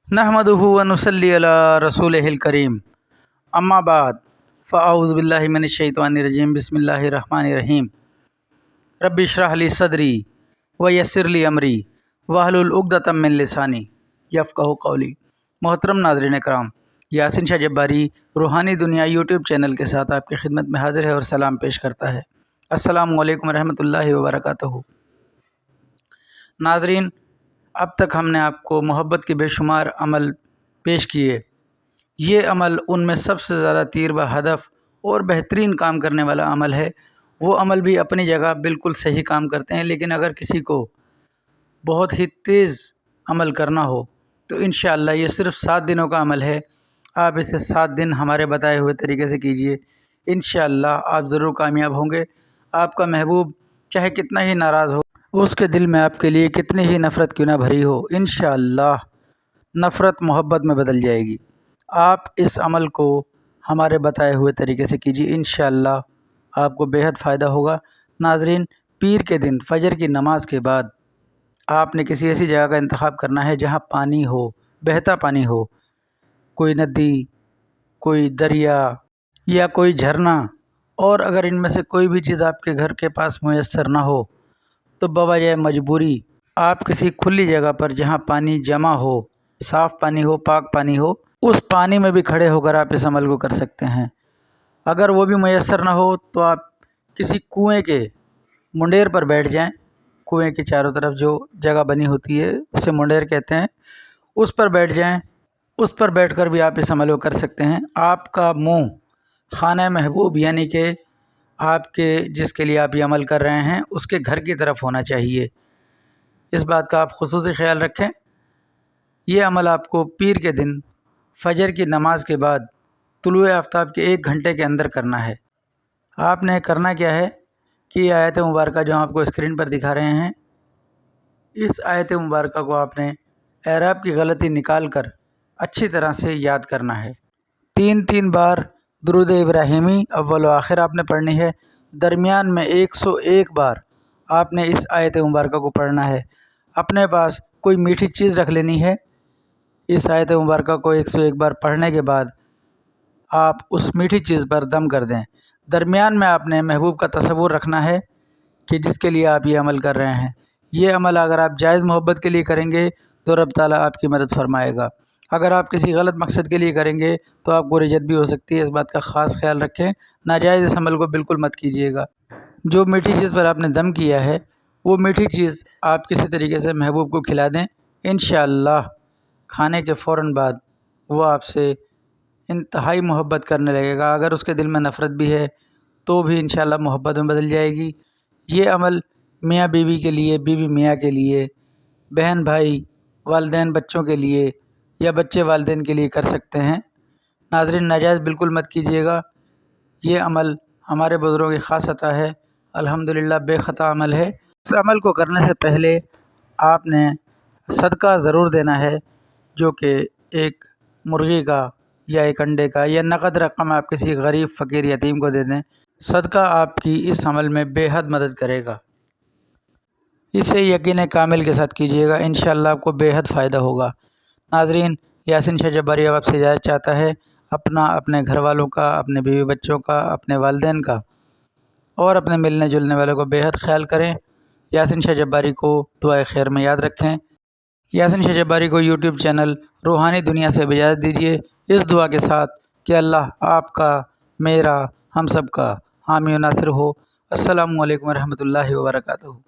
नहमदुहु व नुसल्ली अला रसूलिहिल करीम अम्मा बाद फ़अऊज़ु बिल्लाहि मिनश शैतानिर रजीम बिस्मिल्लाहिर रहमानिर रहीम रब्बि इश्रह ली सदरी व यस्सिर ली अमरी वहलुल उक़दतम मिन लिसानी यफ़क़हू क़ौली। मोहतरम नाज़रीन इकराम, यासिन शाह जब्बारी रूहानी दुनिया यूट्यूब चैनल के साथ आपकी खिदमत में हाज़िर है और सलाम पेश करता है। अस्सलामु अलैकुम रहमतुल्लाहि व बरकातुहू। नाज़रीन, अब तक हमने आपको मोहब्बत के बेशुमार अमल पेश किए। ये अमल उनमें सबसे ज़्यादा तीर व हदफ और बेहतरीन काम करने वाला अमल है। वो अमल भी अपनी जगह बिल्कुल सही काम करते हैं, लेकिन अगर किसी को बहुत ही तेज़ अमल करना हो तो इंशाअल्लाह ये सिर्फ़ 7 दिनों का अमल है। आप इसे 7 दिन हमारे बताए हुए तरीके से कीजिए, इंशाअल्लाह आप ज़रूर कामयाब होंगे। आपका महबूब चाहे कितना ही नाराज़ हो, उसके दिल में आपके लिए कितनी ही नफ़रत क्यों ना भरी हो, इंशाअल्लाह नफ़रत मोहब्बत में बदल जाएगी। आप इस अमल को हमारे बताए हुए तरीके से कीजिए, इंशाअल्लाह आपको बेहद फ़ायदा होगा। नाज़रीन, पीर के दिन फ़जर की नमाज़ के बाद आपने किसी ऐसी जगह का इंतखाब करना है जहाँ पानी हो, बहता पानी हो, कोई नदी, कोई दरिया या कोई झरना। और अगर इनमें से कोई भी चीज़ आपके घर के पास मुयस्सर ना हो तो बवजह मजबूरी आप किसी खुली जगह पर जहाँ पानी जमा हो, साफ़ पानी हो, पाक पानी हो, उस पानी में भी खड़े होकर आप इस अमल को कर सकते हैं। अगर वो भी मुयस्सर ना हो तो आप किसी कुएं के मुंडेर पर बैठ जाएं। कुएं के चारों तरफ जो जगह बनी होती है उसे मुंडेर कहते हैं, उस पर बैठ जाएं। उस पर बैठकर भी आप इस अमल को कर सकते हैं। आपका मुँह खाना महबूब यानी कि आपके जिसके लिए आप ये अमल कर रहे हैं उसके घर की तरफ होना चाहिए। इस बात का आप खुसूसी ख्याल रखें। ये अमल आपको पीर के दिन फ़जर की नमाज के बाद तुलुए आफ्ताब के 1 घंटे के अंदर करना है। आपने करना क्या है कि आयत मुबारक जो आपको स्क्रीन पर दिखा रहे हैं, इस आयत मुबारक को आपने एराब की गलती निकाल कर अच्छी तरह से याद करना है। 3 बार दुरूद इब्राहिमी अव्वल व आखिर आपने पढ़नी है। दरमियान में 101 बार आपने इस आयत मुबारक को पढ़ना है। अपने पास कोई मीठी चीज़ रख लेनी है। इस आयत मुबारक को 101 बार पढ़ने के बाद आप उस मीठी चीज़ पर दम कर दें। दरमियान में आपने महबूब का तसव्वुर रखना है कि जिसके लिए आप ये अमल कर रहे हैं। ये अमल अगर आप जायज़ मोहब्बत के लिए करेंगे तो रब ताला आपकी मदद फरमाएगा। अगर आप किसी गलत मकसद के लिए करेंगे तो आपको रिजत भी हो सकती है। इस बात का ख़ास ख्याल रखें। नाजायज़ इस अमल को बिल्कुल मत कीजिएगा। जो मीठी चीज़ पर आपने दम किया है वो मीठी चीज़ आप किसी तरीके से महबूब को खिला दें। इंशाअल्लाह खाने के फ़ौरन बाद वो आपसे इंतहाई मोहब्बत करने लगेगा। अगर उसके दिल में नफ़रत भी है तो भी इंशाअल्लाह मोहब्बत में बदल जाएगी। ये अमल मियाँ बीवी के लिए, बीवी मियाँ के लिए, बहन भाई, वालिदैन बच्चों के लिए या बच्चे वालिदैन के लिए कर सकते हैं। नाज़रीन, नाजायज़ बिल्कुल मत कीजिएगा। ये अमल हमारे बुज़ुर्गों की ख़ास अता है। अल्हम्दुलिल्लाह बेख़ता अमल है। इस अमल को करने से पहले आपने सदका ज़रूर देना है, जो कि एक मुर्गी का या एक अंडे का या नक़द रकम आप किसी गरीब फ़कीर यतीम को दे दें। सदका आपकी इस अमल में बेहद मदद करेगा। इसे यकीन कामिल के साथ कीजिएगा, इंशाअल्लाह आपको बेहद फ़ायदा होगा। नाज़रीन, यासिन शाह जब्बारी अब आपसे इजाज़त चाहता है। अपना, अपने घर वालों का, अपने बीवी बच्चों का, अपने वालिदैन का और अपने मिलने जुलने वालों का बेहद ख्याल करें। यासिन शाह जब्बारी को दुआए खैर में याद रखें। यासिन शाह जब्बारी को यूट्यूब चैनल रूहानी दुनिया से इजाज़त दीजिए, इस दुआ के साथ कि अल्लाह आपका, मेरा, हम सब का हामी नासिर हो। अस्सलामु अलैकुम रहमतुल्लाहि व बरकातुहू।